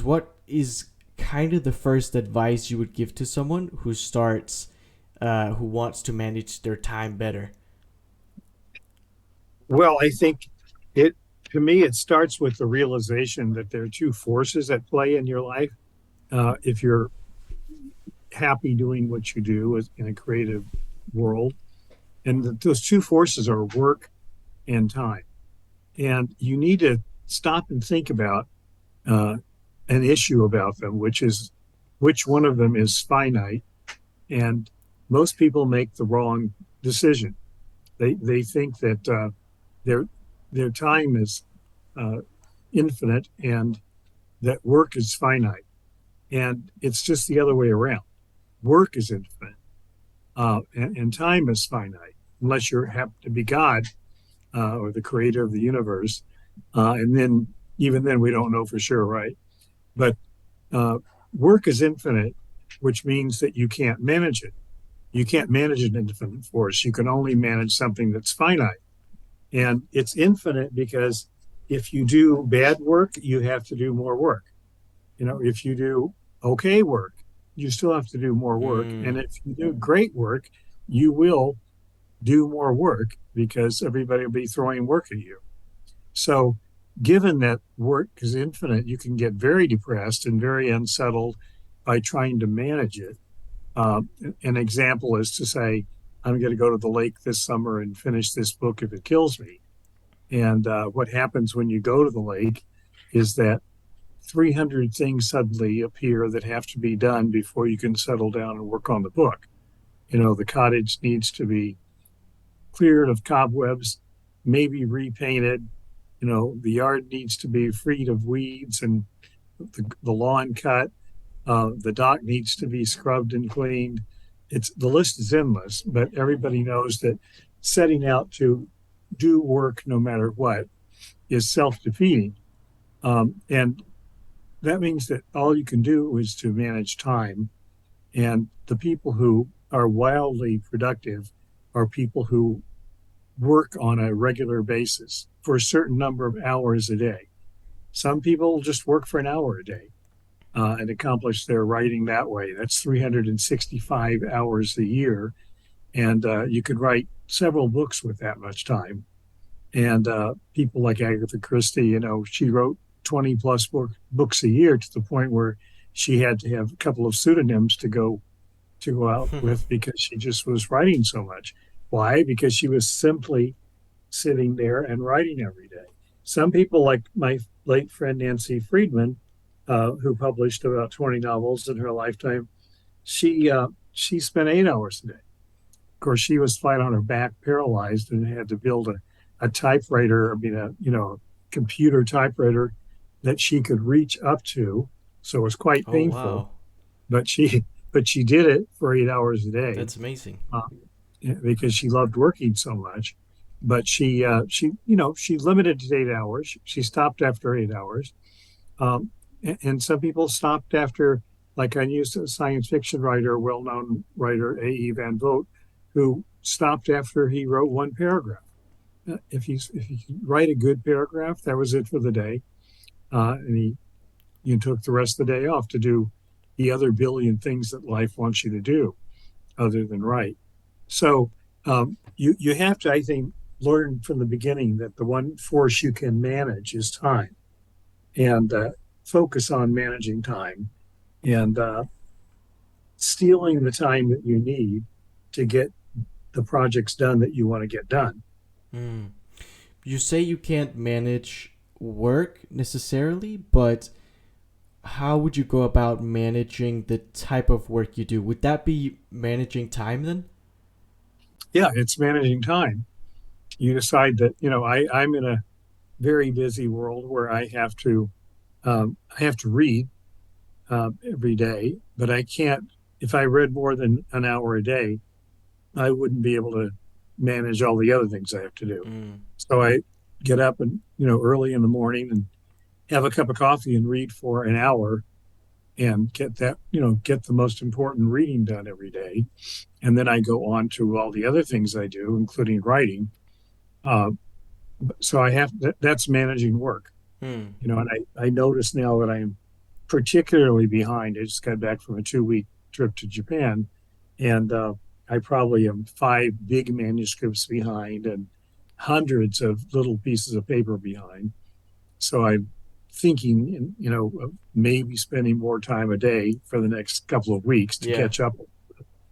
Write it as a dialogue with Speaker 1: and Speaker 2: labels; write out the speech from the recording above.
Speaker 1: What is kind of the first advice you would give to someone who starts, who wants to manage their time better?
Speaker 2: Well, I think it, to me, it starts with the realization that there are two forces at play in your life. If you're happy doing what you do in a creative world, and those two forces are work and time. And you need to stop and think about uh, an issue about them, which is which one of them is finite. And most people make the wrong decision. They think that their their time is uh, infinite and that work is finite. And it's just the other way around. Work is infinite, and time is finite, unless you happen to be God or the creator of the universe. And then, even then, we don't know for sure, right? But uh, work is infinite, which means that you can't manage it. You can't manage an infinite force. You can only manage something that's finite. And it's infinite because if you do bad work, you have to do more work. If you do okay work, you still have to do more work. And
Speaker 1: Mm.
Speaker 2: if you do great work, you will do more work because everybody will be throwing work at you. So, given that work is infinite, you can get very depressed and very unsettled by trying to manage it. An example is to say, I'm going to go to the lake this summer and finish this book if it kills me. And what happens when you go to the lake is that 300 things suddenly appear that have to be done before you can settle down and work on the book. The cottage needs to be cleared of cobwebs, maybe repainted. The yard needs to be freed of weeds and the lawn cut. The dock needs to be scrubbed and cleaned. The list is endless, but everybody knows that setting out to do work no matter what is self-defeating. And that means that all you can do is to manage time. And the people who are wildly productive are people who work on a regular basis for a certain number of hours a day. Some people just work for an hour a day and accomplish their writing that way. That's 365 hours a year. And you could write several books with that much time. And people like Agatha Christie, she wrote 20 plus books a year to the point where she had to have a couple of pseudonyms to go out with because she just was writing so much. Why? Because she was simply sitting there and writing every day. Some people, like my late friend Nancy Friedman, who published about 20 novels in her lifetime, she spent 8 hours a day. Of course, she was flat on her back, paralyzed, and had to build a typewriter. I mean, a computer typewriter that she could reach up to. So it was quite
Speaker 1: Oh
Speaker 2: painful,
Speaker 1: wow,
Speaker 2: but she did it for 8 hours a day
Speaker 1: that's amazing.
Speaker 2: uh, because she loved working so much. But she limited it to 8 hours. She stopped after 8 hours. And some people stopped after, like I used a science fiction writer, well-known writer A.E. Van Vogt, who stopped after he wrote one paragraph. If he write a good paragraph, that was it for the day, and he took the rest of the day off to do the other billion things that life wants you to do other than write. So you have to, I think, learn from the beginning that the one force you can manage is time, and focus on managing time and stealing the time that you need to get the projects done that you want to get done.
Speaker 1: Mm. You say you can't manage work necessarily, but how would you go about managing the type of work you do? Would that be managing time then?
Speaker 2: Yeah, it's managing time. You decide that, I'm in a very busy world where I have to read every day, but I can't. If I read more than an hour a day, I wouldn't be able to manage all the other things I have to do.
Speaker 1: Mm.
Speaker 2: So I get up and early in the morning and have a cup of coffee and read for an hour and get the most important reading done every day, and then I go on to all the other things I do, including writing. Uh, so that's managing work.
Speaker 1: Mm.
Speaker 2: And I notice now that I'm particularly behind. I just got back from a 2 week trip to Japan, and I probably am five big manuscripts behind and hundreds of little pieces of paper behind. So I'm thinking, of maybe spending more time a day for the next couple of weeks to
Speaker 1: Yeah.
Speaker 2: catch up.